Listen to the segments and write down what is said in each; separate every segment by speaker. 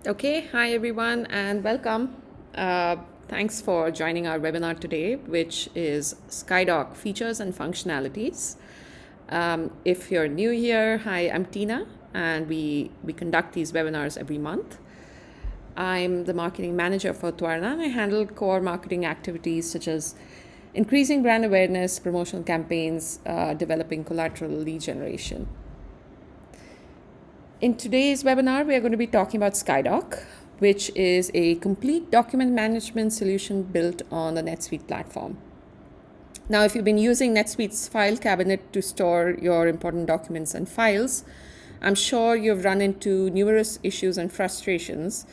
Speaker 1: Okay, hi everyone and welcome. Thanks for joining our webinar today, which is SkyDoc Features and Functionalities. If you're new here, hi, I'm Tina, and we conduct these webinars every month. I'm the marketing manager for Twarna, and I handle core marketing activities such as increasing brand awareness, promotional campaigns, developing collateral lead generation. In today's webinar, we are going to be talking about SkyDoc, which is a complete document management solution built on the NetSuite platform. Now, if you've been using NetSuite's file cabinet to store your important documents and files, I'm sure you've run into numerous issues and frustrations,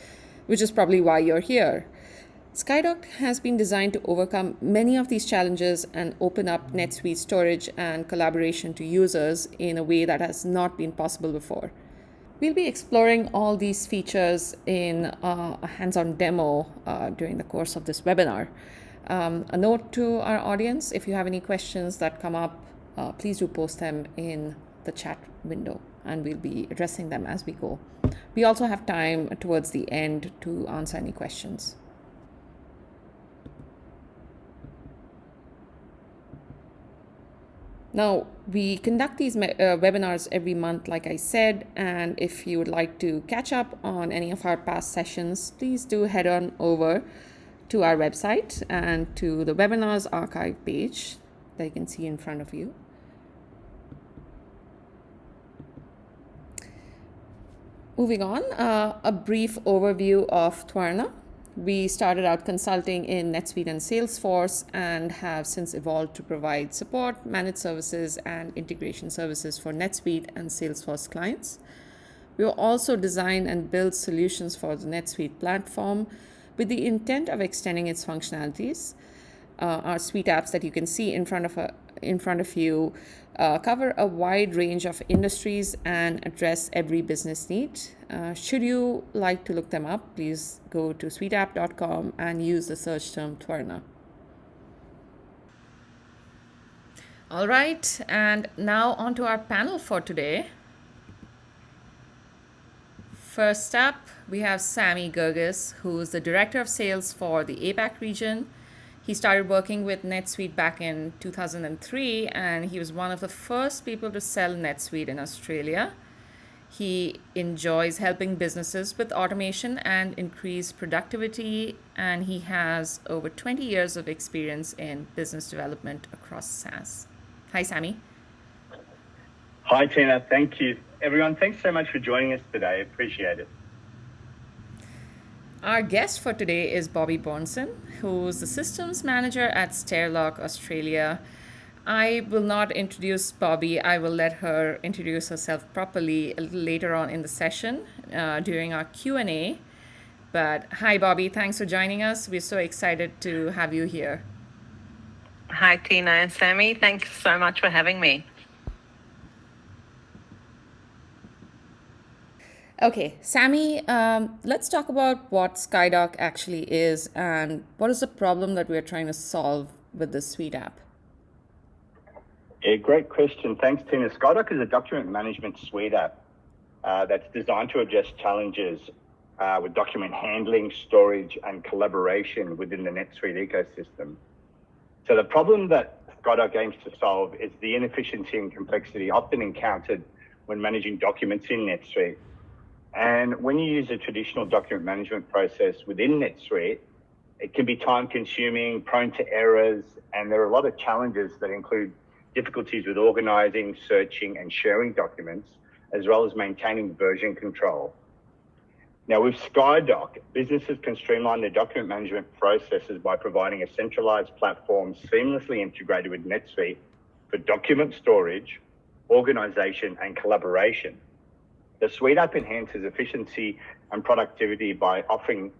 Speaker 1: which is probably why you're here. SkyDoc has been designed to overcome many of these challenges and open up NetSuite storage and collaboration to users in a way that has not been possible before. We'll be exploring all these features in a hands-on demo during the course of this webinar. A note to our audience, if you have any questions that come up, please do post them in the chat window and we'll be addressing them as we go. We also have time towards the end to answer any questions. Now, we conduct these webinars every month, like I said, and if you would like to catch up on any of our past sessions, please do head on over to our website and to the webinars archive page that you can see in front of you. Moving on, a brief overview of Twarna. We started out consulting in NetSuite and Salesforce and have since evolved to provide support, managed services, and integration services for NetSuite and Salesforce clients. We will also design and build solutions for the NetSuite platform with the intent of extending its functionalities. Our suite apps that you can see in front of you cover a wide range of industries and address every business need. Should you like to look them up, please go to suiteapp.com and use the search term Twarna. All right, and now on to our panel for today. First up, we have Sami Gerges, who is the Director of Sales for the APAC region. He started working with NetSuite back in 2003, and he was one of the first people to sell NetSuite in Australia. He enjoys helping businesses with automation and increased productivity, and he has over 20 years of experience in business development across SaaS. Hi, Sami.
Speaker 2: Hi, Tina. Thank you. Everyone, thanks so much for joining us today. Appreciate it.
Speaker 1: Our guest for today is Bobby Bornson, who's the systems manager at Stairlock Australia. I will not introduce Bobby. I will let her introduce herself properly a little later on in the session during our Q&A. But hi, Bobby. Thanks for joining us. We're so excited to have you here.
Speaker 3: Hi, Tina and Sami. Thanks so much for having me.
Speaker 1: Okay, Sami, let's talk about what SkyDoc actually is and what is the problem that we're trying to solve with this suite app.
Speaker 2: Yeah, great question. Thanks, Tina. SkyDoc is a document management suite app that's designed to address challenges with document handling, storage, and collaboration within the NetSuite ecosystem. So the problem that SkyDoc aims to solve is the inefficiency and complexity often encountered when managing documents in NetSuite. And when you use a traditional document management process within NetSuite, it can be time-consuming, prone to errors, and there are a lot of challenges that include difficulties with organizing, searching, and sharing documents, as well as maintaining version control. Now, with SkyDoc, businesses can streamline their document management processes by providing a centralized platform seamlessly integrated with NetSuite for document storage, organization, and collaboration. The suite app enhances efficiency and productivity by offering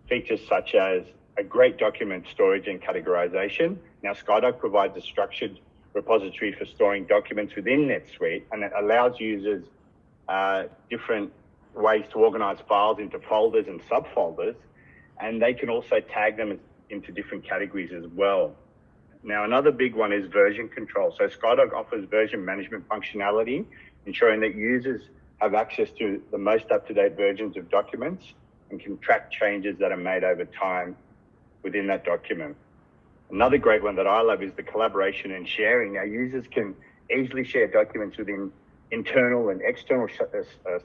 Speaker 2: features such as a great document storage and categorization. Now, SkyDoc provides a structured repository for storing documents within NetSuite, and it allows users different ways to organize files into folders and subfolders, and they can also tag them into different categories as well. Now, another big one is version control. So SkyDoc offers version management functionality, ensuring that users have access to the most up-to-date versions of documents and can track changes that are made over time within that document. Another great one that I love is the collaboration and sharing. Now, users can easily share documents within internal and external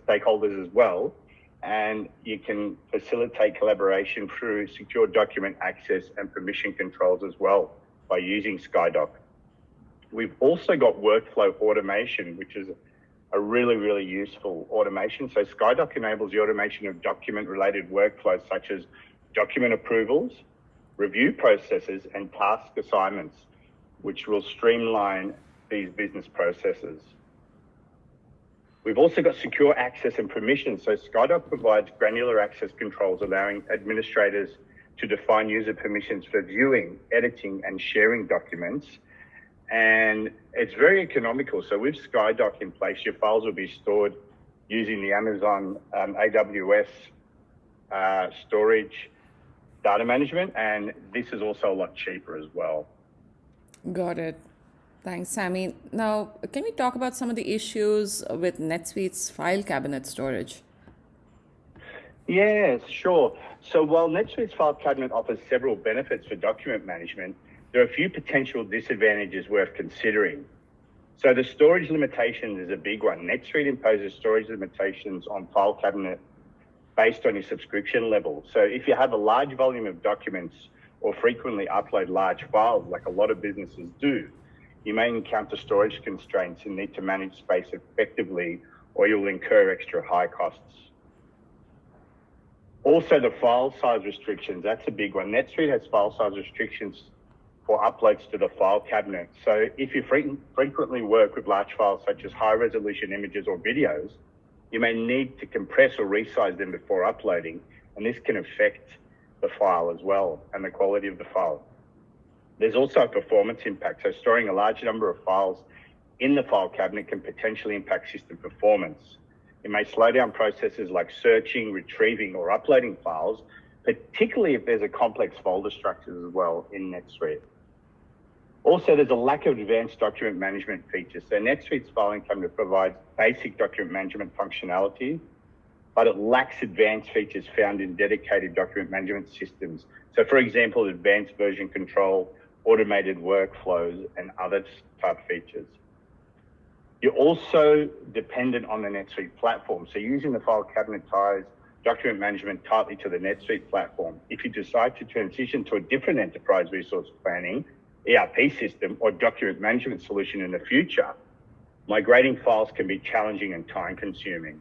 Speaker 2: stakeholders as well, and you can facilitate collaboration through secure document access and permission controls as well by using SkyDoc. We've also got workflow automation, which is a really, really useful automation. So SkyDoc enables the automation of document-related workflows such as document approvals, review processes, and task assignments, which will streamline these business processes. We've also got secure access and permissions. So SkyDoc provides granular access controls, allowing administrators to define user permissions for viewing, editing, and sharing documents. And it's very economical. So with SkyDoc in place, your files will be stored using the Amazon AWS storage data management, and this is also a lot cheaper as well.
Speaker 1: Got it. Thanks, Sammy. Now, can we talk about some of the issues with NetSuite's file cabinet storage?
Speaker 2: Yes, sure. So while NetSuite's file cabinet offers several benefits for document management, there are a few potential disadvantages worth considering. So the storage limitations is a big one. NetSuite imposes storage limitations on file cabinet based on your subscription level. So if you have a large volume of documents or frequently upload large files, like a lot of businesses do, you may encounter storage constraints and need to manage space effectively, or you'll incur extra high costs. Also, the file size restrictions, that's a big one. NetSuite has file size restrictions for uploads to the file cabinet. So if you frequently work with large files such as high resolution images or videos, you may need to compress or resize them before uploading, and this can affect the file as well and the quality of the file. There's also a performance impact. So storing a large number of files in the file cabinet can potentially impact system performance. It may slow down processes like searching, retrieving, or uploading files, particularly if there's a complex folder structure as well in NetSuite. Also, there's a lack of advanced document management features. So NetSuite's filing cabinet provides basic document management functionality, but it lacks advanced features found in dedicated document management systems. So for example, advanced version control, automated workflows, and other type features. You're also dependent on the NetSuite platform. So using the file cabinet ties document management tightly to the NetSuite platform. If you decide to transition to a different enterprise resource planning, ERP system, or document management solution in the future, migrating files can be challenging and time consuming.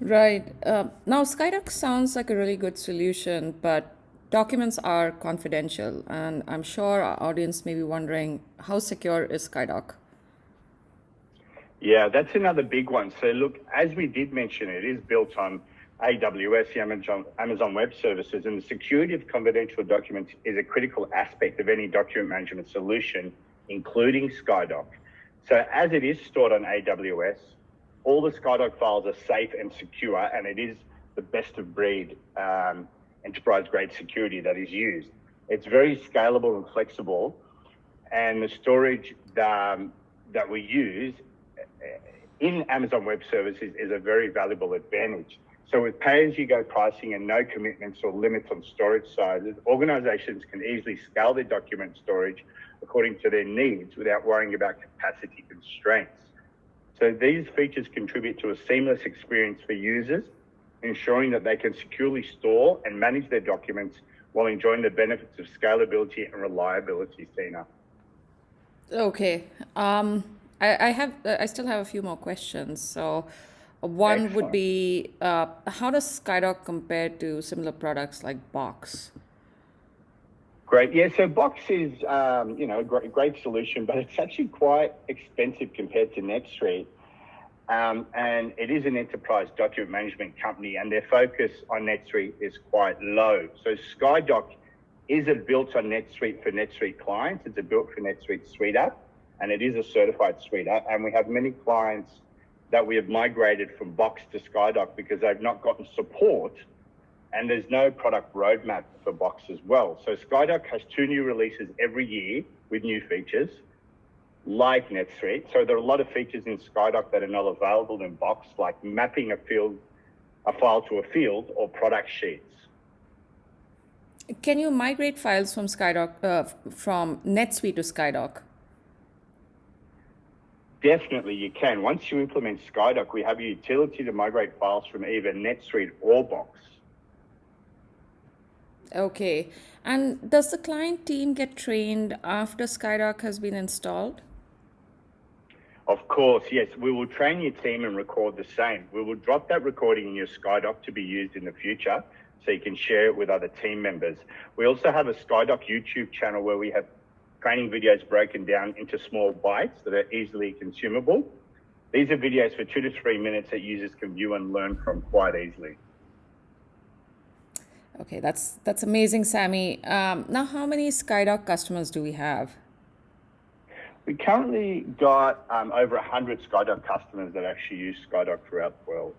Speaker 1: Right. Now, SkyDoc sounds like a really good solution, but documents are confidential, and I'm sure our audience may be wondering, how secure is SkyDoc?
Speaker 2: Yeah, that's another big one. So look, as we did mention, it is built on AWS, the Amazon Web Services, and the security of confidential documents is a critical aspect of any document management solution, including SkyDoc. So as it is stored on AWS, all the SkyDoc files are safe and secure, and it is the best of breed enterprise-grade security that is used. It's very scalable and flexible, and the storage that we use in Amazon Web Services is a very valuable advantage. So with pay-as-you-go pricing and no commitments or limits on storage sizes, organizations can easily scale their document storage according to their needs without worrying about capacity constraints. So these features contribute to a seamless experience for users, ensuring that they can securely store and manage their documents while enjoying the benefits of scalability and reliability, Tina.
Speaker 1: Okay. I still have a few more questions. So one
Speaker 2: Excellent.
Speaker 1: would be, how does SkyDoc compare to similar products like Box?
Speaker 2: Great. Yeah, so Box is, a great solution, but it's actually quite expensive compared to NetSuite. And it is an enterprise document management company, and their focus on NetSuite is quite low. So SkyDoc is a built on NetSuite for NetSuite clients. It's a built for NetSuite Suite app, and it is a certified Suite app. And we have many clients that we have migrated from Box to SkyDoc because they've not gotten support, and there's no product roadmap for Box as well. So SkyDoc has 2 new releases every year with new features, like NetSuite. So there are a lot of features in SkyDoc that are not available in Box, like mapping a field a file to a field, or product sheets.
Speaker 1: Can you migrate files from from NetSuite to SkyDoc?
Speaker 2: Definitely you can. Once you implement SkyDoc, we have a utility to migrate files from either NetSuite or Box.
Speaker 1: Okay. And does the client team get trained after SkyDoc has been installed?
Speaker 2: Of course, yes. We will train your team and record the same. We will drop that recording in your SkyDoc to be used in the future so you can share it with other team members. We also have a SkyDoc YouTube channel where we have training videos broken down into small bites that are easily consumable. These are videos for 2 to 3 minutes that users can view and learn from quite easily.
Speaker 1: Okay, that's amazing, Sammy. Now, how many SkyDoc customers do we have?
Speaker 2: We currently got over 100 SkyDoc customers that actually use SkyDoc throughout the world.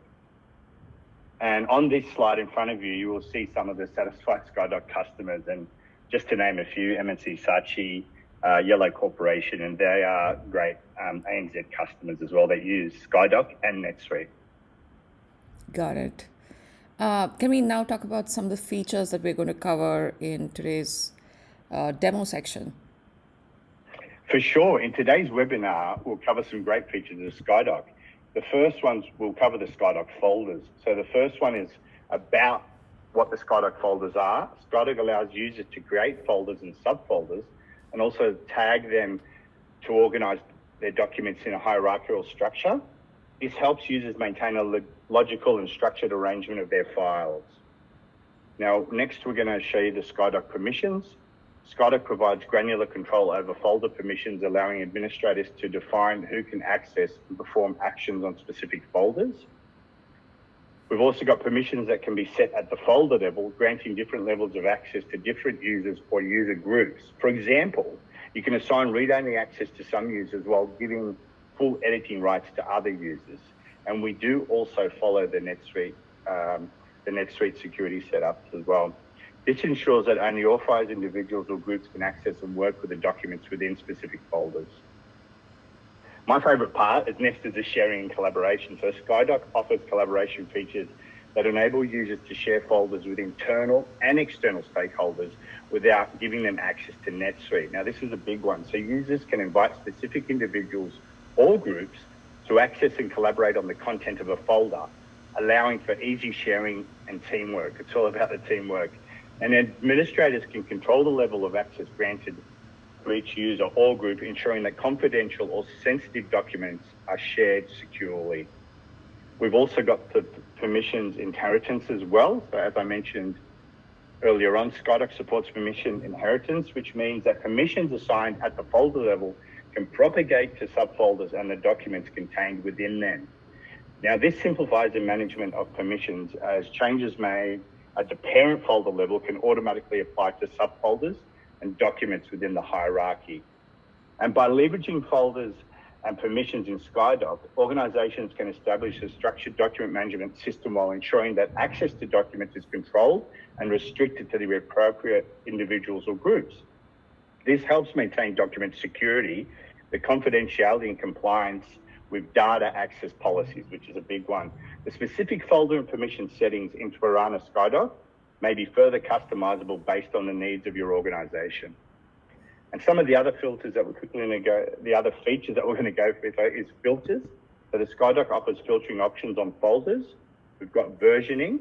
Speaker 2: And on this slide in front of you, you will see some of the satisfied SkyDoc customers. And just to name a few, MNC Saatchi, Yellow Corporation, and they are great ANZ customers as well that use SkyDoc and NetSuite.
Speaker 1: Got it. Can we now talk about some of the features that we're going to cover in today's demo section?
Speaker 2: For sure. In today's webinar, we'll cover some great features of SkyDoc. The first ones, we'll cover the SkyDoc folders. So the first one is about what the SkyDoc folders are. SkyDoc allows users to create folders and subfolders and also tag them to organize their documents in a hierarchical structure. This helps users maintain a logical and structured arrangement of their files. Now, next we're going to show you the SkyDoc permissions. SkyDoc provides granular control over folder permissions, allowing administrators to define who can access and perform actions on specific folders. We've also got permissions that can be set at the folder level, granting different levels of access to different users or user groups. For example, you can assign read-only access to some users while giving full editing rights to other users. And we do also follow the NetSuite security setups as well. This ensures that only authorized individuals or groups can access and work with the documents within specific folders. My favorite part is next is the sharing and collaboration. So SkyDoc offers collaboration features that enable users to share folders with internal and external stakeholders without giving them access to NetSuite. Now, this is a big one. So users can invite specific individuals or groups to access and collaborate on the content of a folder, allowing for easy sharing and teamwork. It's all about the teamwork. And administrators can control the level of access granted to each user or group, ensuring that confidential or sensitive documents are shared securely. We've also got the permissions inheritance as well. So as I mentioned earlier on, SkyDoc supports permission inheritance, which means that permissions assigned at the folder level can propagate to subfolders and the documents contained within them. Now, this simplifies the management of permissions as changes made at the parent folder level can automatically apply to subfolders and documents within the hierarchy. And by leveraging folders and permissions in SkyDoc, organizations can establish a structured document management system while ensuring that access to documents is controlled and restricted to the appropriate individuals or groups. This helps maintain document security, the confidentiality and compliance with data access policies, which is a big one. The specific folder and permission settings in Piranha SkyDoc may be further customizable based on the needs of your organization. And some of the other filters that we're quickly going to go, the other features that we're going to go with is filters. So the SkyDoc offers filtering options on folders. We've got versioning.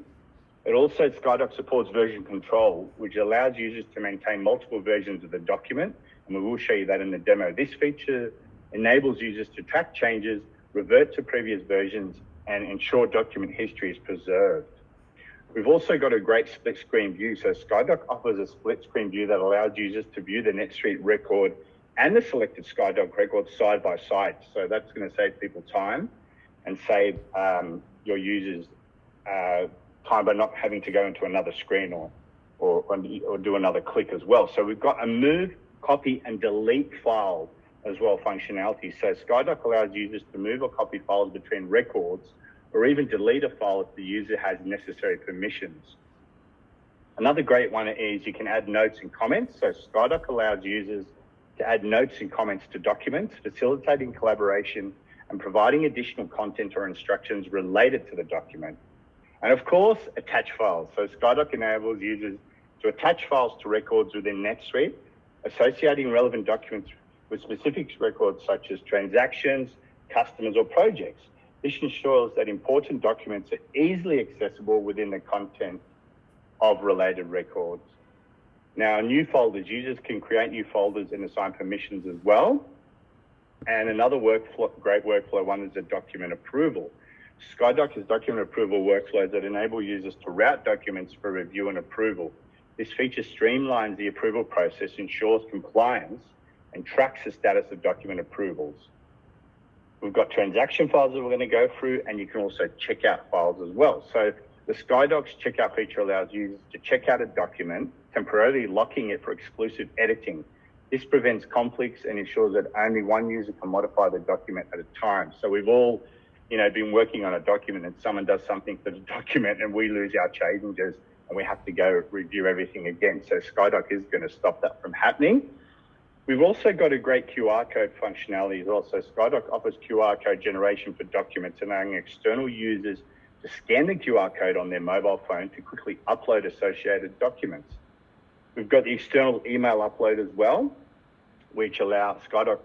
Speaker 2: It also, SkyDoc supports version control, which allows users to maintain multiple versions of the document. And we will show you that in the demo. This feature enables users to track changes, revert to previous versions, and ensure document history is preserved. We've also got a great split screen view. So SkyDoc offers a split screen view that allows users to view the NetSuite record and the selected SkyDoc record side by side. So that's going to save people time and save your users time by not having to go into another screen or do another click as well. So we've got a move, copy, and delete file as well functionality. So SkyDoc allows users to move or copy files between records or even delete a file if the user has necessary permissions. Another great one is you can add notes and comments. So SkyDoc allows users to add notes and comments to documents, facilitating collaboration and providing additional content or instructions related to the document. And of course, attach files. So SkyDoc enables users to attach files to records within NetSuite, associating relevant documents with specific records such as transactions, customers, or projects. This ensures that important documents are easily accessible within the content of related records. Now, new folders, users can create new folders and assign permissions as well. And another great workflow one is a document approval. SkyDoc has document approval workflows that enable users to route documents for review and approval. This feature streamlines the approval process, ensures compliance, and tracks the status of document approvals. We've got transaction files that we're going to go through, and you can also check out files as well. So the SkyDocs checkout feature allows users to check out a document, temporarily locking it for exclusive editing. This prevents conflicts and ensures that only one user can modify the document at a time. So we've all, been working on a document and someone does something to the document and we lose our changes and we have to go review everything again. So SkyDoc is going to stop that from happening. We've also got a great QR code functionality as well. So SkyDoc offers QR code generation for documents, allowing external users to scan the QR code on their mobile phone to quickly upload associated documents. We've got the external email upload as well, which SkyDoc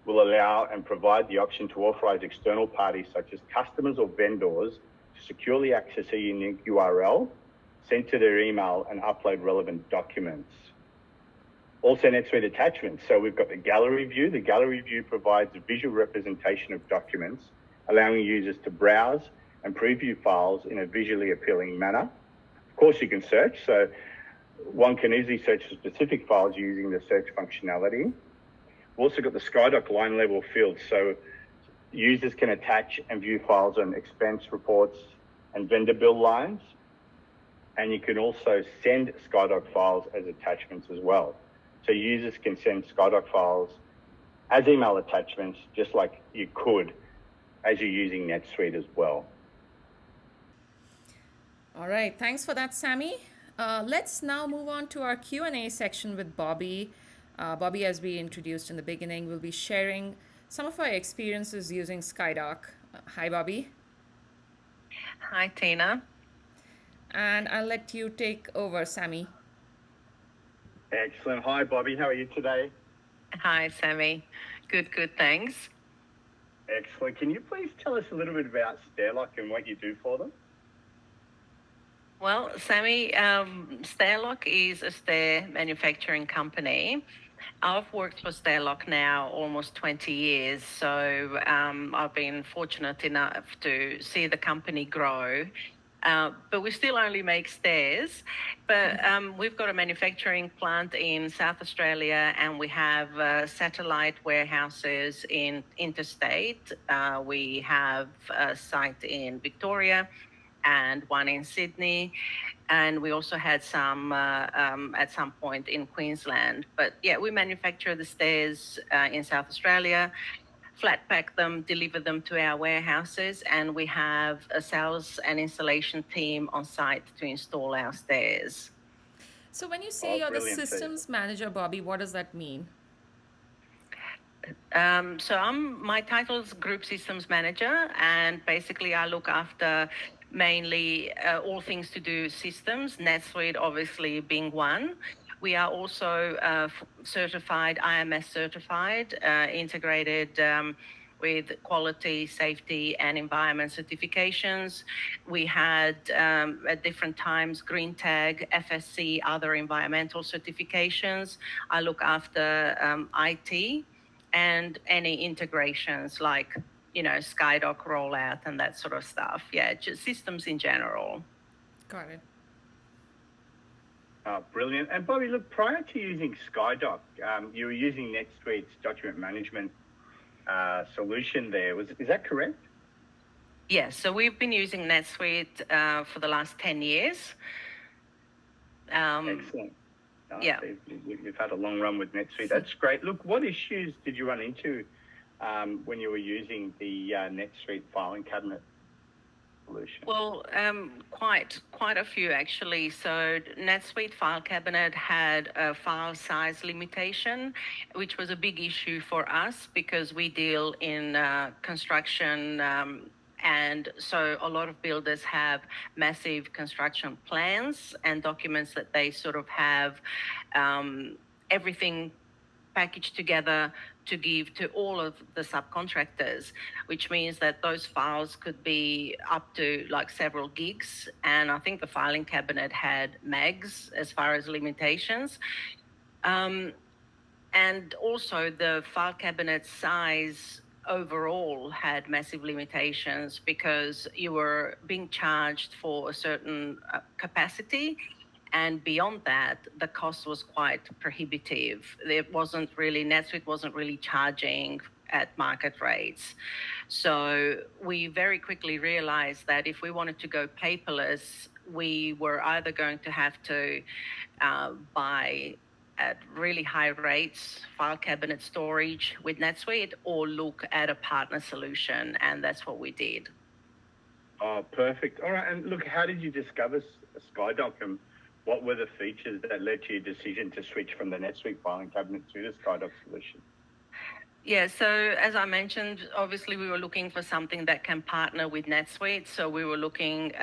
Speaker 2: will allow and provide the option to authorize external parties such as customers or vendors to securely access a unique URL, send to their email and upload relevant documents. Also NetSuite attachments. So we've got the gallery view. The gallery view provides a visual representation of documents, allowing users to browse and preview files in a visually appealing manner. Of course, you can search. So one can easily search for specific files using the search functionality. We've also got the SkyDoc line level field. So users can attach and view files on expense reports and vendor bill lines. And you can also send SkyDoc files as attachments as well. So users can send SkyDoc files as email attachments, just like you could as you're using NetSuite as well.
Speaker 1: All right, thanks for that, Sammy. Let's now move on to our Q&A section with Bobby. Bobby, as we introduced in the beginning, will be sharing some of our experiences using SkyDoc. Hi, Bobby.
Speaker 3: Hi, Tina.
Speaker 1: And I'll let you take over, Sammy.
Speaker 2: Excellent. Hi, Bobby. How are you today?
Speaker 3: Hi, Sammy. Good, thanks.
Speaker 2: Excellent. Can you please tell us a little bit about SkyDoc and what you do for them?
Speaker 3: Well, Sammy, SkyDoc is a stair manufacturing company. I've worked for SkyDoc now almost 20 years, so I've been fortunate enough to see the company grow. But we still only make stairs. But we've got a manufacturing plant in South Australia, and we have satellite warehouses in interstate. We have a site in Victoria and one in Sydney, and we also had some at some point in Queensland. But yeah, we manufacture the stairs in South Australia, flat pack them, deliver them to our warehouses, and we have a sales and installation team on site to install our stairs.
Speaker 1: So when you say you're the systems manager, Bobby, what does that mean?
Speaker 3: So my title is Group Systems Manager, and basically I look after mainly all things to do systems, NetSuite obviously being one. We are also certified, IMS certified, integrated with quality, safety and environment certifications. We had at different times Green Tag, FSC, other environmental certifications. I look after IT and any integrations like SkyDoc rollout and that sort of stuff. Yeah, just systems in general.
Speaker 1: Got it.
Speaker 2: Brilliant. And Bobby, look, prior to using SkyDoc, you were using NetSuite's document management solution there. Is that correct?
Speaker 3: Yes. So we've been using NetSuite for the last 10 years.
Speaker 2: Excellent.
Speaker 3: Yeah.
Speaker 2: You've had a long run with NetSuite. That's great. Look, what issues did you run into when you were using the NetSuite filing cabinet solution?
Speaker 3: Well, quite a few actually. So NetSuite file cabinet had a file size limitation, which was a big issue for us because we deal in construction And so a lot of builders have massive construction plans and documents that they sort of have everything packaged together to give to all of the subcontractors, which means that those files could be up to like several gigs. And I think the filing cabinet had megs as far as limitations. And also the file cabinet size overall had massive limitations because you were being charged for a certain capacity, and beyond that the cost was quite prohibitive. NetSuite wasn't really charging at market rates. So we very quickly realized that if we wanted to go paperless, we were either going to have to buy at really high rates file cabinet storage with NetSuite, or look at a partner solution, and that's what we did.
Speaker 2: Oh, perfect. All right, and look, how did you discover SkyDoc, and what were the features that led to your decision to switch from the NetSuite filing cabinet to the SkyDoc solution?
Speaker 3: Yeah, so as I mentioned, obviously we were looking for something that can partner with NetSuite. So we were looking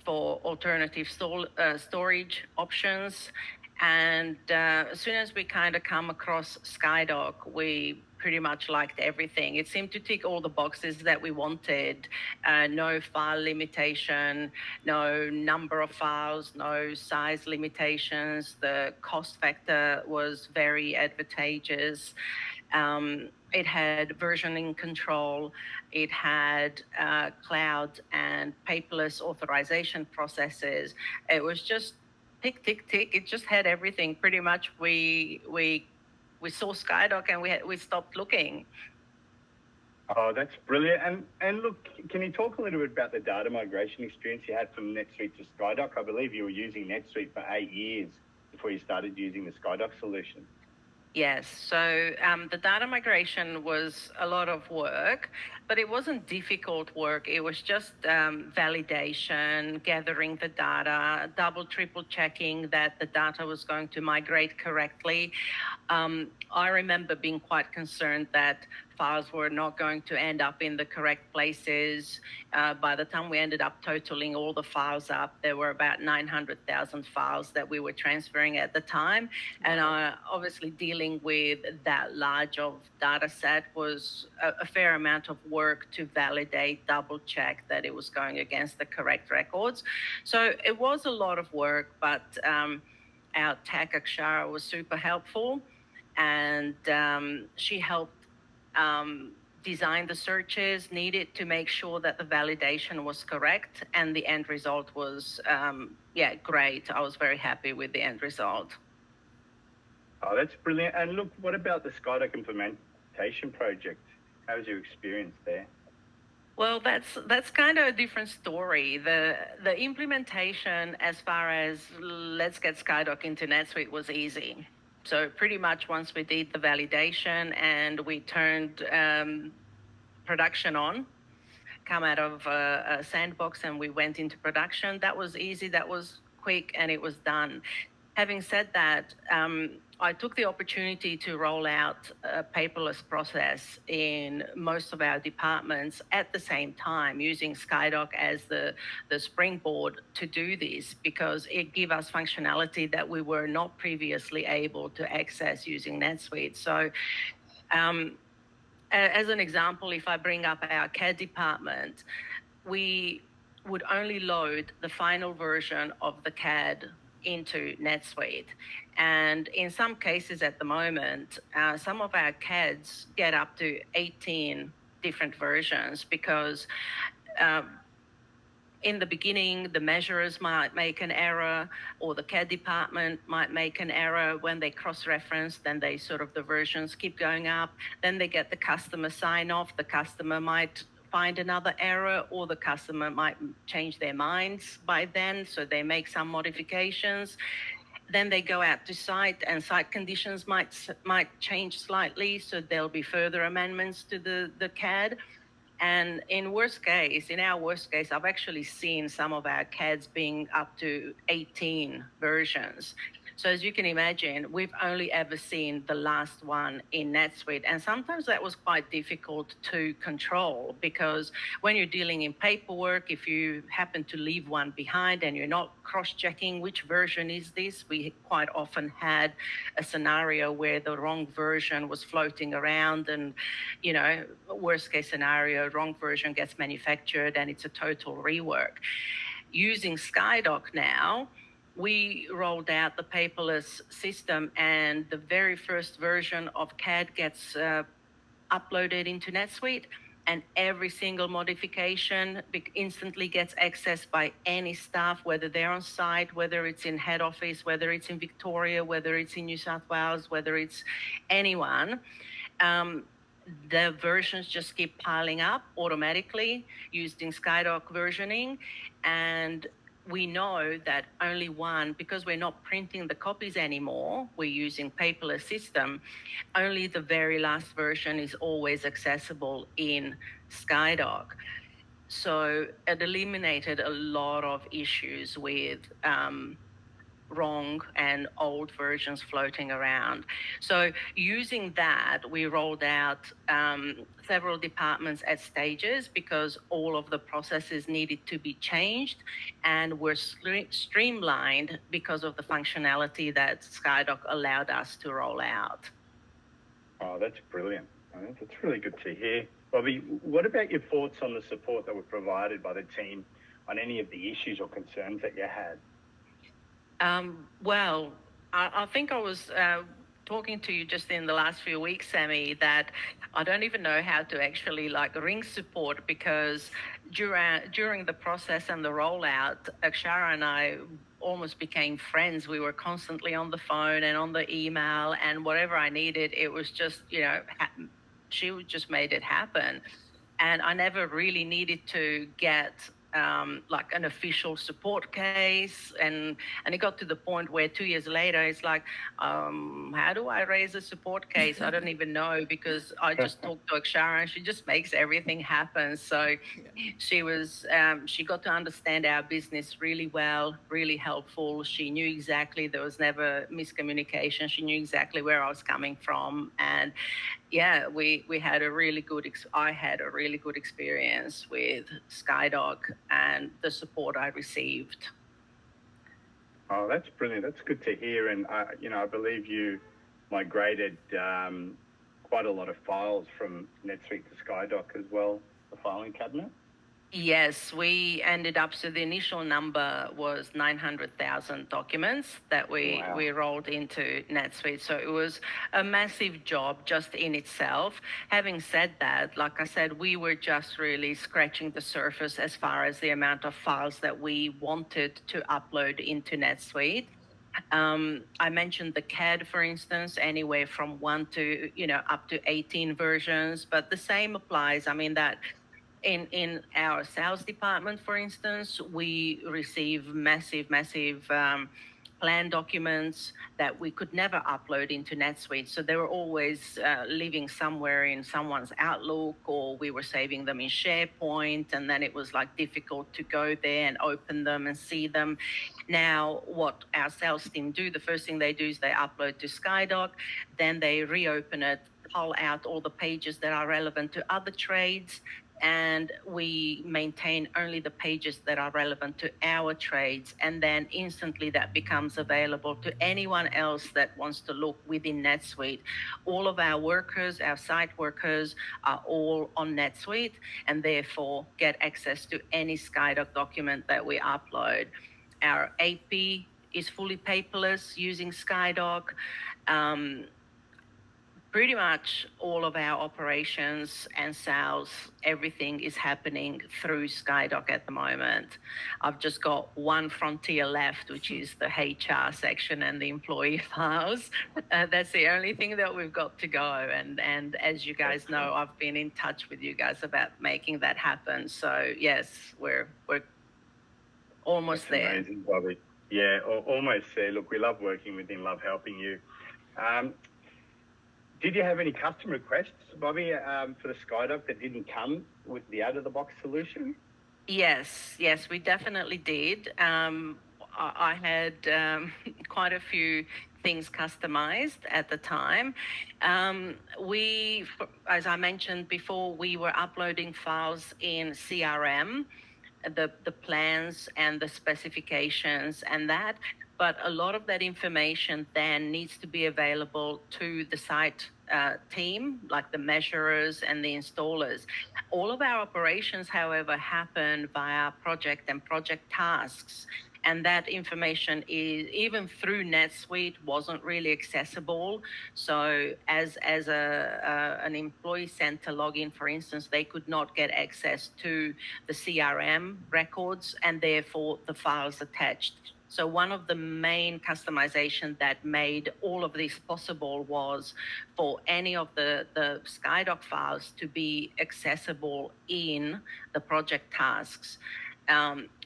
Speaker 3: for alternative storage options. And as soon as we kind of come across SkyDoc, we pretty much liked everything. It seemed to tick all the boxes that we wanted. No file limitation, no number of files, no size limitations. The cost factor was very advantageous. It had versioning control. It had cloud and paperless authorization processes. It was just tick, tick, tick. It just had everything. Pretty much we saw SkyDoc and we stopped looking.
Speaker 2: Oh, that's brilliant. And look, can you talk a little bit about the data migration experience you had from NetSuite to SkyDoc? I believe you were using NetSuite for 8 years before you started using the SkyDoc solution.
Speaker 3: Yes, so the data migration was a lot of work, but it wasn't difficult work. It was just validation, gathering the data, double, triple checking that the data was going to migrate correctly. I remember being quite concerned that files were not going to end up in the correct places. By the time we ended up totaling all the files up, there were about 900,000 files that we were transferring at the time. And obviously dealing with that large of data set was a fair amount of work to validate, double check that it was going against the correct records. So it was a lot of work, but our tech Akshara was super helpful, and she helped design the searches needed to make sure that the validation was correct, and the end result was great. I was very happy with the end result.
Speaker 2: Oh, that's brilliant. And look, what about the SkyDoc implementation project? How was your experience there?
Speaker 3: Well, that's kind of a different story. The implementation, as far as let's get SkyDoc into NetSuite, was easy. So pretty much once we did the validation and we turned production on, come out of a sandbox and we went into production, that was easy, that was quick, and it was done. Having said that, I took the opportunity to roll out a paperless process in most of our departments at the same time, using SkyDoc as the springboard to do this, because it gave us functionality that we were not previously able to access using NetSuite. So as an example, if I bring up our CAD department, we would only load the final version of the CAD into NetSuite. And in some cases at the moment, some of our CADs get up to 18 different versions, because in the beginning, the measurers might make an error, or the CAD department might make an error. When they cross-reference, then the versions keep going up. Then they get the customer sign-off. The customer might find another error, or the customer might change their minds by then, so they make some modifications. Then they go out to site, and site conditions might change slightly, so there'll be further amendments to the CAD. And in our worst case, I've actually seen some of our CADs being up to 18 versions. So as you can imagine, we've only ever seen the last one in NetSuite. And sometimes that was quite difficult to control, because when you're dealing in paperwork, if you happen to leave one behind and you're not cross-checking which version is this, we quite often had a scenario where the wrong version was floating around, and, you know, worst case scenario, wrong version gets manufactured and it's a total rework. Using SkyDoc now, we rolled out the paperless system, and the very first version of CAD gets uploaded into NetSuite, and every single modification instantly gets accessed by any staff, whether they're on site, whether it's in head office, whether it's in Victoria, whether it's in New South Wales, whether it's anyone. The versions just keep piling up automatically using SkyDoc versioning, and we know that only one, because we're not printing the copies anymore, we're using paperless system, only the very last version is always accessible in SkyDoc. So it eliminated a lot of issues with wrong and old versions floating around. So using that, we rolled out several departments at stages, because all of the processes needed to be changed and were streamlined because of the functionality that SkyDoc allowed us to roll out.
Speaker 2: Oh, that's brilliant. That's really good to hear. Bobby, what about your thoughts on the support that were provided by the team on any of the issues or concerns that you had?
Speaker 3: Well, I think I was talking to you just in the last few weeks, Sammy, that I don't even know how to actually ring support, because during the process and the rollout, Akshara and I almost became friends. We were constantly on the phone and on the email, and whatever I needed, it was just, she just made it happen. And I never really needed to get an official support case, and it got to the point where 2 years later it's how do I raise a support case? I don't even know, because I just talked to Akshara and she just makes everything happen. So she got to understand our business really well, really helpful. She knew exactly, there was never miscommunication. She knew exactly where I was coming from, and yeah, we had a really good, I had a really good experience with SkyDoc and the support I received.
Speaker 2: Oh, that's brilliant. That's good to hear. And, I believe you migrated quite a lot of files from NetSuite to SkyDoc as well, the filing cabinet.
Speaker 3: Yes, we ended up, so the initial number was 900,000 documents that we rolled into NetSuite. So it was a massive job just in itself. Having said that, like I said, we were just really scratching the surface as far as the amount of files that we wanted to upload into NetSuite. I mentioned the CAD, for instance, anywhere from 1 to, up to 18 versions, but the same applies. I mean, that in our sales department, for instance, we receive massive plan documents that we could never upload into NetSuite. So they were always living somewhere in someone's Outlook, or we were saving them in SharePoint, and then it was difficult to go there and open them and see them. Now, what our sales team do, the first thing they do is they upload to SkyDoc, then they reopen it, pull out all the pages that are relevant to other trades, and we maintain only the pages that are relevant to our trades, and then instantly that becomes available to anyone else that wants to look within NetSuite. All of our workers, our site workers, are all on NetSuite, and therefore get access to any SkyDoc document that we upload. Our AP is fully paperless using SkyDoc. Pretty much all of our operations and sales, everything is happening through SkyDoc at the moment. I've just got one frontier left, which is the HR section and the employee files. That's the only thing that we've got to go. And as you guys know, I've been in touch with you guys about making that happen. So yes, we're almost there.
Speaker 2: Amazing, Bobby. Yeah, almost there. Look, we love working with you, love helping you. Did you have any custom requests, Bobby, for the SkyDoc that didn't come with the out-of-the-box solution?
Speaker 3: Yes, we definitely did. I had quite a few things customized at the time. As I mentioned before, we were uploading files in CRM, the plans and the specifications and that, but a lot of that information then needs to be available to the site team, like the measurers and the installers. All of our operations, however, happen via project and project tasks. And that information is, even through NetSuite, wasn't really accessible. So as an employee center login, for instance, they could not get access to the CRM records and therefore the files attached. So one of the main customization that made all of this possible was for any of the SkyDoc files to be accessible in the project tasks.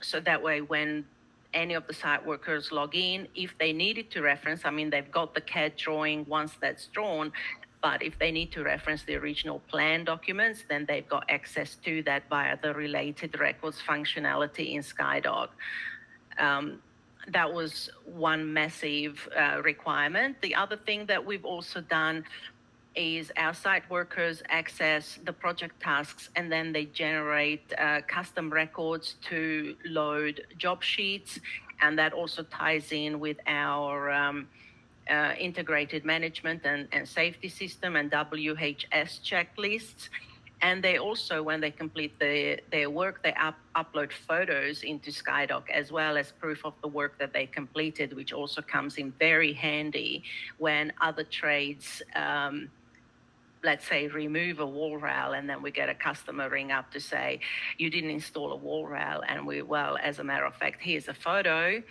Speaker 3: So that way, when any of the site workers log in, if they needed to reference, I mean, they've got the CAD drawing once that's drawn, but if they need to reference the original plan documents, then they've got access to that via the related records functionality in SkyDoc. That was one massive requirement. The other thing that we've also done is our site workers access the project tasks and then they generate custom records to load job sheets. And that also ties in with our integrated management and safety system and WHS checklists. And they also, when they complete their work, they upload photos into SkyDoc as well as proof of the work that they completed, which also comes in very handy when other trades let's say remove a wall rail and then we get a customer ring up to say you didn't install a wall rail, and well, as a matter of fact, here's a photo.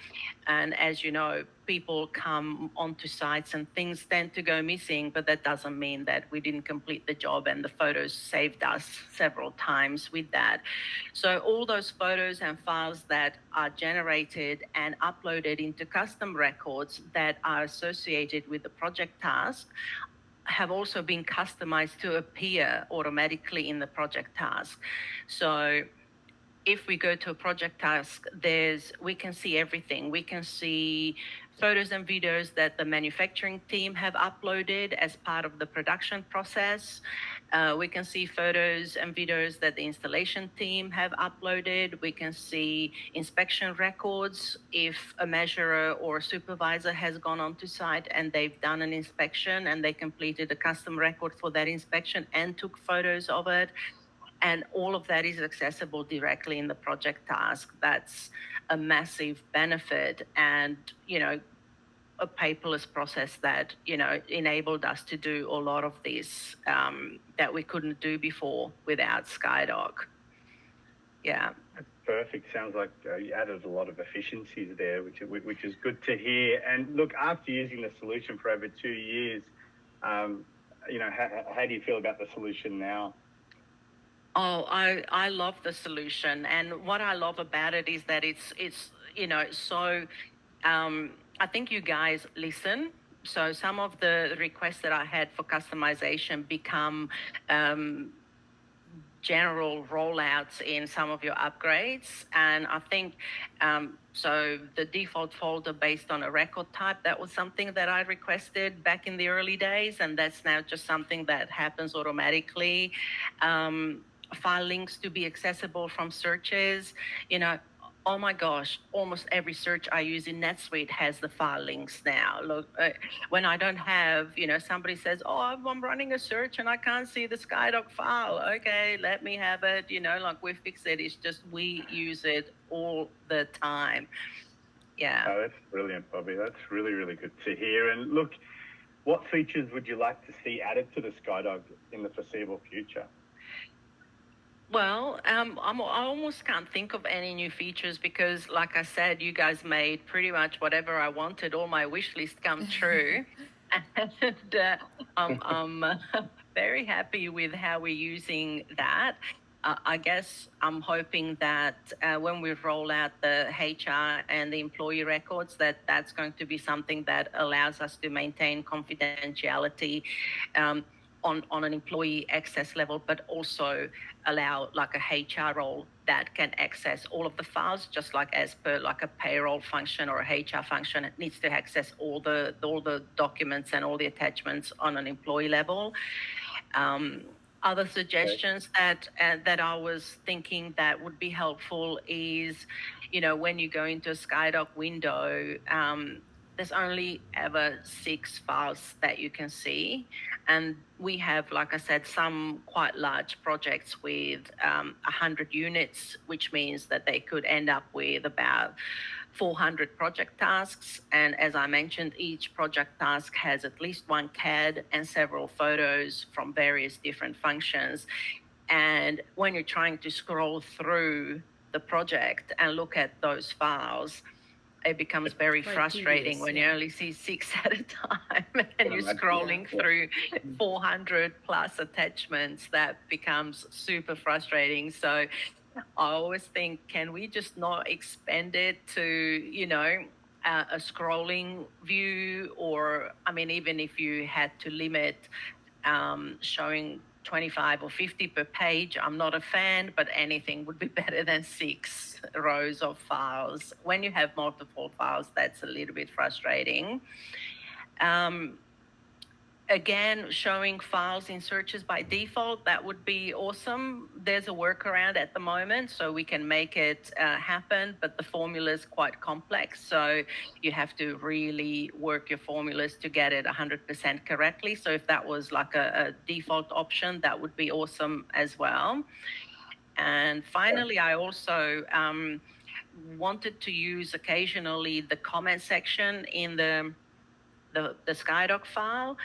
Speaker 3: And as you know, people come onto sites and things tend to go missing, but that doesn't mean that we didn't complete the job, and the photos saved us several times with that. So all those photos and files that are generated and uploaded into custom records that are associated with the project task have also been customized to appear automatically in the project task. So if we go to a project task, we can see everything. We can see photos and videos that the manufacturing team have uploaded as part of the production process. We can see photos and videos that the installation team have uploaded. We can see inspection records if a measurer or a supervisor has gone onto site and they've done an inspection and they completed a custom record for that inspection and took photos of it. And all of that is accessible directly in the project task. That's a massive benefit, and, a paperless process that, enabled us to do a lot of this that we couldn't do before without SkyDoc. Yeah.
Speaker 2: That's perfect. Sounds like you added a lot of efficiencies there, which is good to hear. And look, after using the solution for over 2 years, how do you feel about the solution now?
Speaker 3: Oh, I love the solution, and what I love about it is that it's so. I think you guys listen. So some of the requests that I had for customization become general rollouts in some of your upgrades, and I think so the default folder based on a record type, that was something that I requested back in the early days, and that's now just something that happens automatically. File links to be accessible from searches. Oh my gosh, almost every search I use in NetSuite has the file links now. Look, when I don't have, somebody says, oh, I'm running a search and I can't see the SkyDoc file. Okay, let me have it. Like we fix it. It's just we use it all the time. Yeah.
Speaker 2: Oh, that's brilliant, Bobby. That's really, really good to hear. And look, what features would you like to see added to the SkyDoc in the foreseeable future?
Speaker 3: Well, I almost can't think of any new features because, like I said, you guys made pretty much whatever I wanted, all my wish list come true. And I'm very happy with how we're using that. I guess I'm hoping that when we roll out the HR and the employee records, that's going to be something that allows us to maintain confidentiality on an employee access level, but also allow like a HR role that can access all of the files, just like as per like a payroll function or a HR function. It needs to access all the documents and all the attachments on an employee level. Other suggestions that I was thinking that would be helpful is, when you go into a SkyDoc window, there's only ever 6 files that you can see. And we have, like I said, some quite large projects with 100 units, which means that they could end up with about 400 project tasks. And as I mentioned, each project task has at least one CAD and several photos from various different functions. And when you're trying to scroll through the project and look at those files, it becomes very frustrating when you only see 6 at a time and you're scrolling through 400 plus attachments. That becomes super frustrating. So I always think, can we just not expand it to, a scrolling view? Or, I mean, even if you had to limit showing 25 or 50 per page, I'm not a fan, but anything would be better than 6 rows of files. When you have multiple files, that's a little bit frustrating. Again, showing files in searches by default, that would be awesome. There's a workaround at the moment, so we can make it happen, but the formula is quite complex. So you have to really work your formulas to get it 100% correctly. So if that was like a default option, that would be awesome as well. And finally, I also wanted to use occasionally the comment section in the SkyDoc file,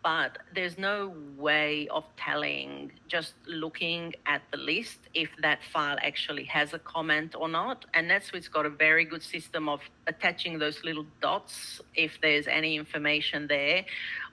Speaker 3: but there's no way of telling, just looking at the list, if that file actually has a comment or not. And NetSuite's got a very good system of attaching those little dots if there's any information there,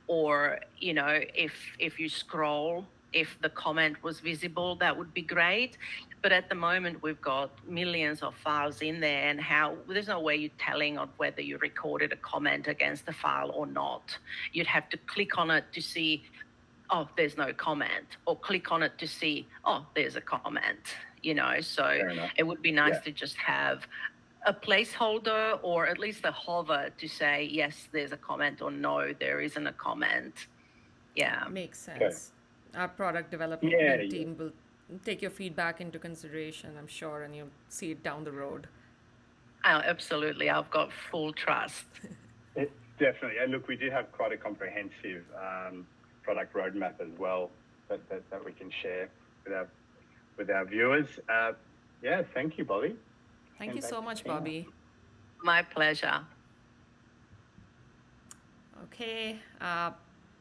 Speaker 3: or, if you scroll, if the comment was visible, that would be great. But at the moment, we've got millions of files in there, and there's no way you're telling on whether you recorded a comment against the file or not. You'd have to click on it to see, oh, there's no comment, or click on it to see, oh, there's a comment, So it would be nice to just have a placeholder, or at least a hover to say, yes, there's a comment, or no, there isn't a comment. Yeah.
Speaker 1: Makes sense. Our product development team will take your feedback into consideration, I'm sure, and you'll see it down the road.
Speaker 3: Absolutely. I've got full trust.
Speaker 2: Definitely. And look, we do have quite a comprehensive product roadmap as well that we can share with our viewers. Thank you, Bobby.
Speaker 1: Thank you so much, Bobby.
Speaker 3: My pleasure.
Speaker 1: Okay.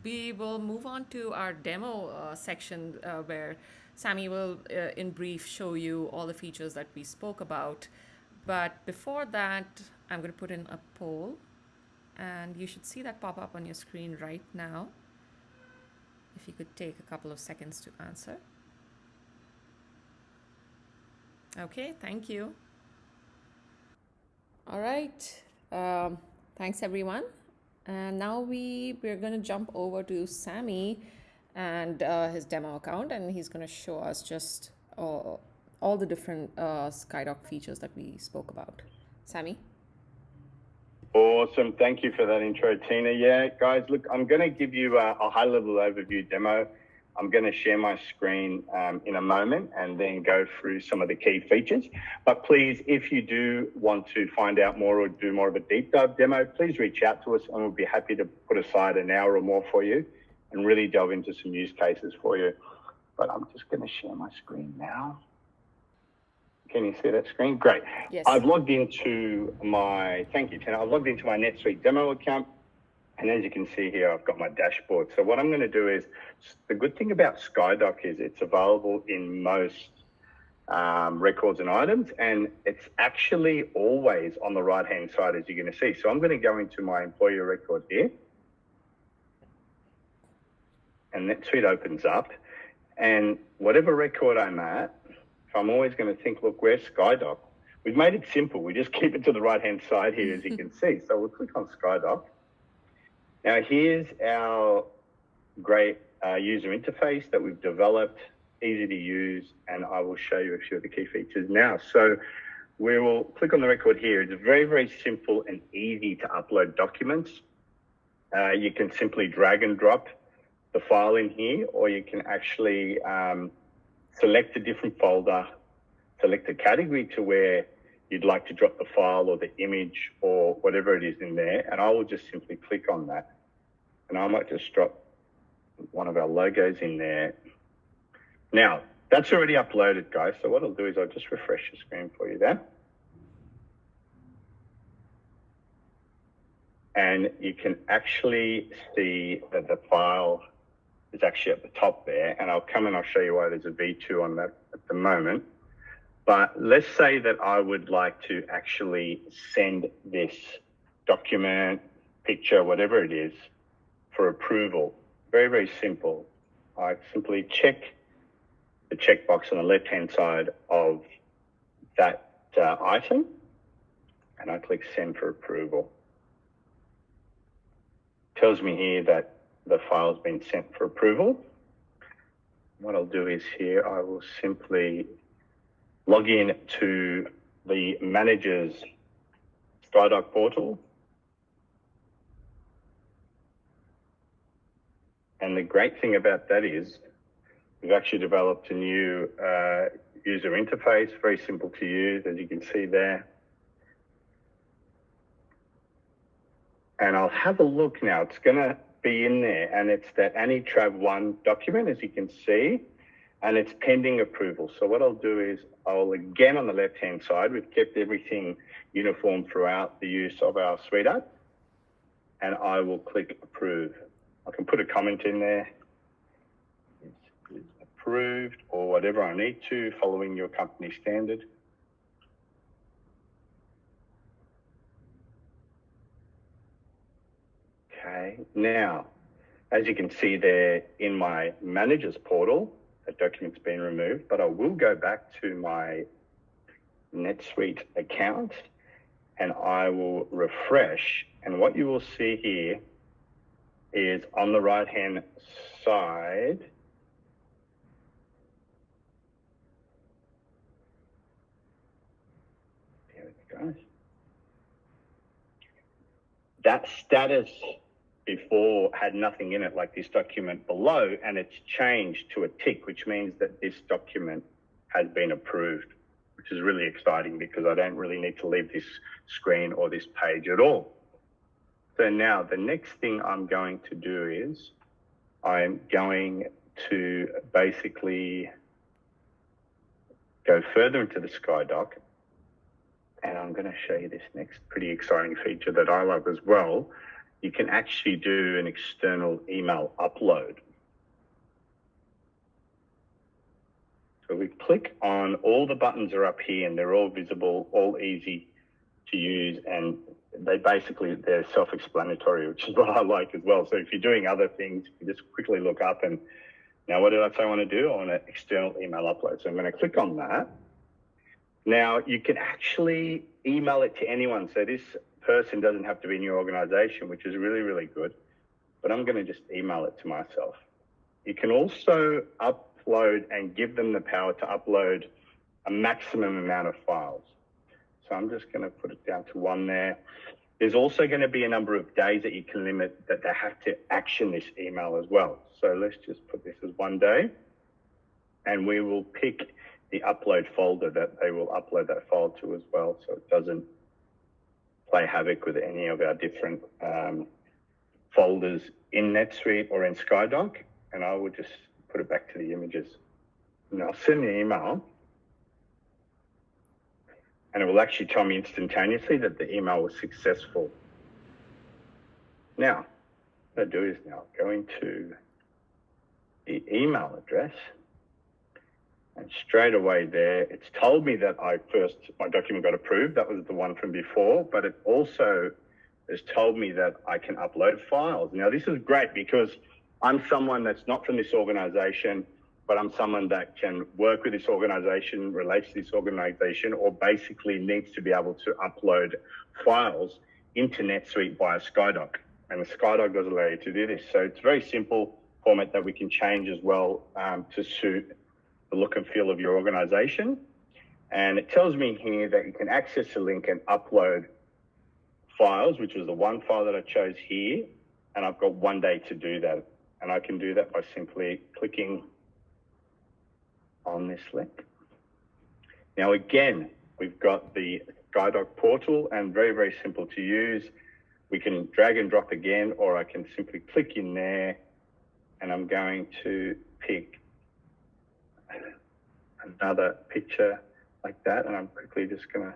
Speaker 1: We will move on to our demo section where Sammy will, in brief, show you all the features that we spoke about. But before that, I'm going to put in a poll, and you should see that pop up on your screen right now. If you could take a couple of seconds to answer. Okay, thank you. All right. Thanks, everyone. And now we're going to jump over to Sammy and his demo account, and he's going to show us just all the different SkyDoc features that we spoke about. Sammy?
Speaker 2: Awesome. Thank you for that intro, Tina. Yeah, guys, look, I'm going to give you a high-level overview demo. I'm going to share my screen in a moment and then go through some of the key features. But please, if you do want to find out more or do more of a deep dive demo, please reach out to us and we'll be happy to put aside an hour or more for you and really delve into some use cases for you. But I'm just going to share my screen now. Can you see that screen? Great.
Speaker 1: Yes.
Speaker 2: I've logged into thank you, Tina. I've logged into my NetSuite demo account. And as you can see here, I've got my dashboard. So what I'm going to do is, the good thing about SkyDoc is it's available in most records and items, and it's actually always on the right-hand side, as you're going to see. So I'm going to go into my employee record here, and NetSuite opens up. And whatever record I'm at, I'm always going to think, look, where's SkyDoc? We've made it simple. We just keep it to the right-hand side here, as you can see. So we'll click on SkyDoc. Now, here's our great user interface that we've developed. easy to use, and I will show you a few of the key features now. So we will click on the record here. It's very, very simple and easy to upload documents. You can simply drag and drop the file in here, or you can actually select a different folder, select a category to where you'd like to drop the file or the image or whatever it is in there, and I will just simply click on that. And I might just drop one of our logos in there. Now, that's already uploaded, guys. So what I'll do is I'll just refresh the screen for you there. And you can actually see that the file is actually at the top there. And I'll come and I'll show you why there's a V2 on that at the moment. But let's say that I would like to actually send this document, picture, whatever it is, for approval. Very, very simple. I simply check the checkbox on the left-hand side of that item, and I click send for approval. Tells me here that the file's been sent for approval. What I'll do is here, I will simply log in to the manager's SkyDoc portal. And the great thing about that is we've actually developed a new user interface, very simple to use, as you can see there. And I'll have a look now. It's going to be in there, and it's that AnyTrav 1 document, as you can see, and it's pending approval. So what I'll do is I'll, again, on the left-hand side, we've kept everything uniform throughout the use of our Suite app, and I will click approve. I can put a comment in there. It's approved, or whatever I need to, following your company standard. Okay, now, as you can see there in my manager's portal, that document's been removed, but I will go back to my NetSuite account and I will refresh. And what you will see here is on the right-hand side, there it goes. That status before had nothing in it, like this document below, and it's changed to a tick, which means that this document has been approved, which is really exciting because I don't really need to leave this screen or this page at all. So now the next thing I'm going to do is I'm going to basically go further into the SkyDoc, and I'm going to show you this next pretty exciting feature that I love as well. You can actually do an external email upload. So we click on, all the buttons are up here and they're all visible, all easy to use, and they're self-explanatory, which is what I like as well. So if you're doing other things, you just quickly look up and, now what did I say I want to do? I want an external email upload. So I'm going to click on that. Now you can actually email it to anyone. So this person doesn't have to be in your organization, which is really, really good. But I'm going to just email it to myself. You can also upload and give them the power to upload a maximum amount of files. So I'm just going to put it down to 1 there. There's also going to be a number of days that you can limit that they have to action this email as well. So let's just put this as 1 day, and we will pick the upload folder that they will upload that file to as well, so it doesn't play havoc with any of our different folders in NetSuite or in SkyDoc. And I will just put it back to the images. And I'll send the email, and it will actually tell me instantaneously that the email was successful. Now, what I do is now go into the email address, and straight away there, it's told me that my document got approved. That was the one from before, but it also has told me that I can upload files. Now, this is great because I'm someone that's not from this organization, but I'm someone that can work with this organization, relates to this organization, or basically needs to be able to upload files into NetSuite via SkyDoc. And the SkyDoc does allow you to do this. So it's a very simple format that we can change as well to suit the look and feel of your organization. And it tells me here that you can access the link and upload files, which is the one file that I chose here. And I've got 1 day to do that. And I can do that by simply clicking on this link. Now, again, we've got the SkyDoc portal and very, very simple to use. We can drag and drop again, or I can simply click in there and I'm going to pick another picture like that. And I'm quickly just going to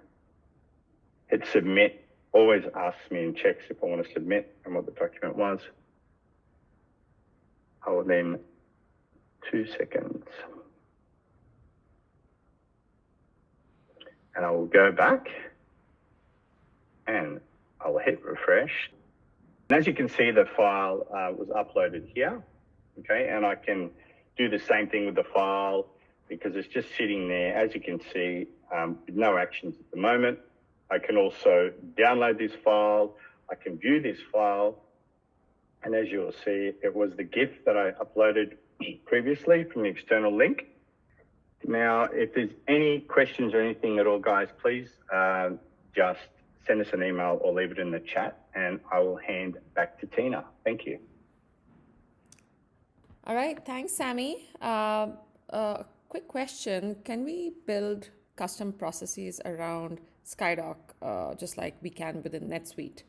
Speaker 2: hit submit. Always asks me and checks if I want to submit and what the document was. I will then 2 seconds. And I will go back and I will hit refresh. And as you can see, the file was uploaded here. Okay, and I can do the same thing with the file because it's just sitting there, as you can see, with no actions at the moment. I can also download this file. I can view this file. And as you'll see, it was the GIF that I uploaded previously from the external link. Now, if there's any questions or anything at all, guys, please just send us an email or leave it in the chat and I will hand back to Tina. Thank you.
Speaker 1: All right, thanks, Sammy. Quick question, can we build custom processes around SkyDoc just like we can within NetSuite?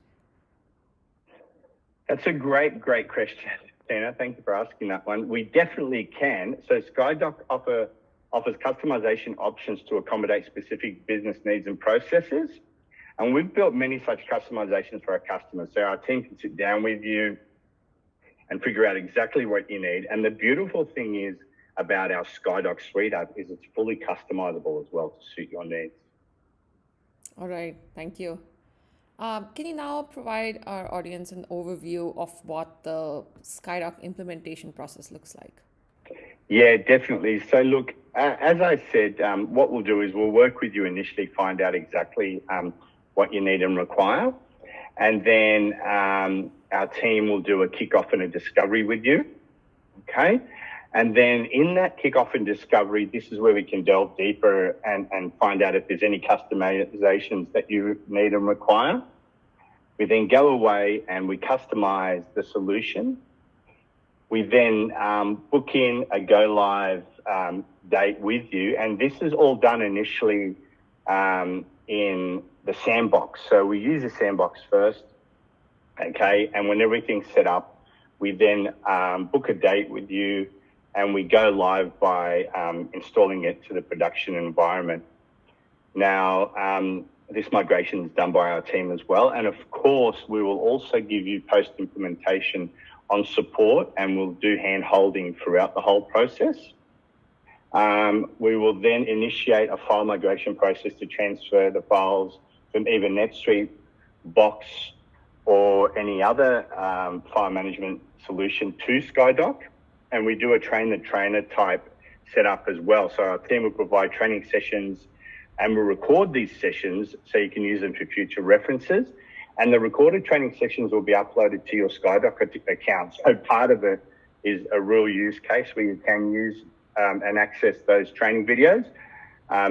Speaker 2: That's a great question, Tina. Thank you for asking that one. We definitely can. So SkyDoc offers customization options to accommodate specific business needs and processes. And we've built many such customizations for our customers. So our team can sit down with you and figure out exactly what you need. And the beautiful thing is about our SkyDoc Suite app is it's fully customizable as well to suit your needs.
Speaker 1: All right, thank you. Can you now provide our audience an overview of what the SkyDoc implementation process looks like?
Speaker 2: Yeah, definitely. So look, as I said, what we'll do is we'll work with you initially, find out exactly what you need and require. And then our team will do a kickoff and a discovery with you. Okay. And then in that kickoff and discovery, this is where we can delve deeper and find out if there's any customizations that you need and require. We then go away and we customize the solution. We then book in a go live date with you. And this is all done initially in the sandbox. So we use the sandbox first. Okay. And when everything's set up, we then book a date with you. And we go live by installing it to the production environment. Now, this migration is done by our team as well. And of course, we will also give you post-implementation on support and we'll do hand-holding throughout the whole process. We will then initiate a file migration process to transfer the files from either NetSuite, Box, or any other file management solution to SkyDoc. And we do a train-the-trainer type setup as well. So our team will provide training sessions and we'll record these sessions so you can use them for future references. And the recorded training sessions will be uploaded to your SkyDoc account. So part of it is a real use case where you can use and access those training videos,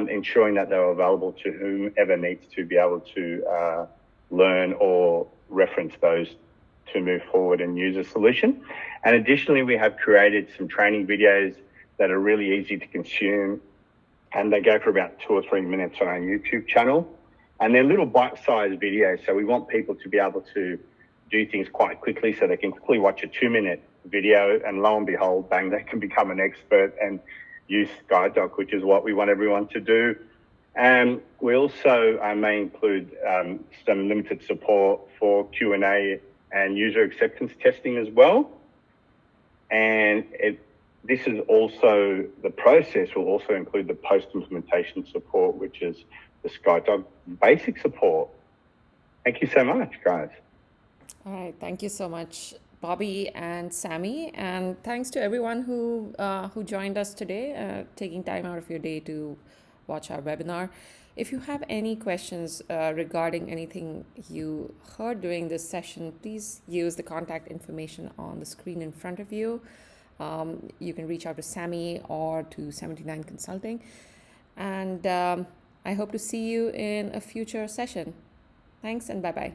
Speaker 2: ensuring that they're available to whomever needs to be able to learn or reference those to move forward and use a solution. And additionally, we have created some training videos that are really easy to consume and they go for about 2 or 3 minutes on our YouTube channel. And they're little bite-sized videos. So we want people to be able to do things quite quickly so they can quickly watch a 2-minute video and lo and behold, bang, they can become an expert and use SkyDoc, which is what we want everyone to do. And we also may include some limited support for Q&A and user acceptance testing as well. And this is also, the process will also include the post-implementation support, which is the SkyDoc basic support. Thank you so much, guys.
Speaker 1: All right, thank you so much, Bobby and Sammy. And thanks to everyone who joined us today, taking time out of your day to watch our webinar. If you have any questions regarding anything you heard during this session, please use the contact information on the screen in front of you. You can reach out to Sammy or to 79 Consulting. And I hope to see you in a future session. Thanks and bye-bye.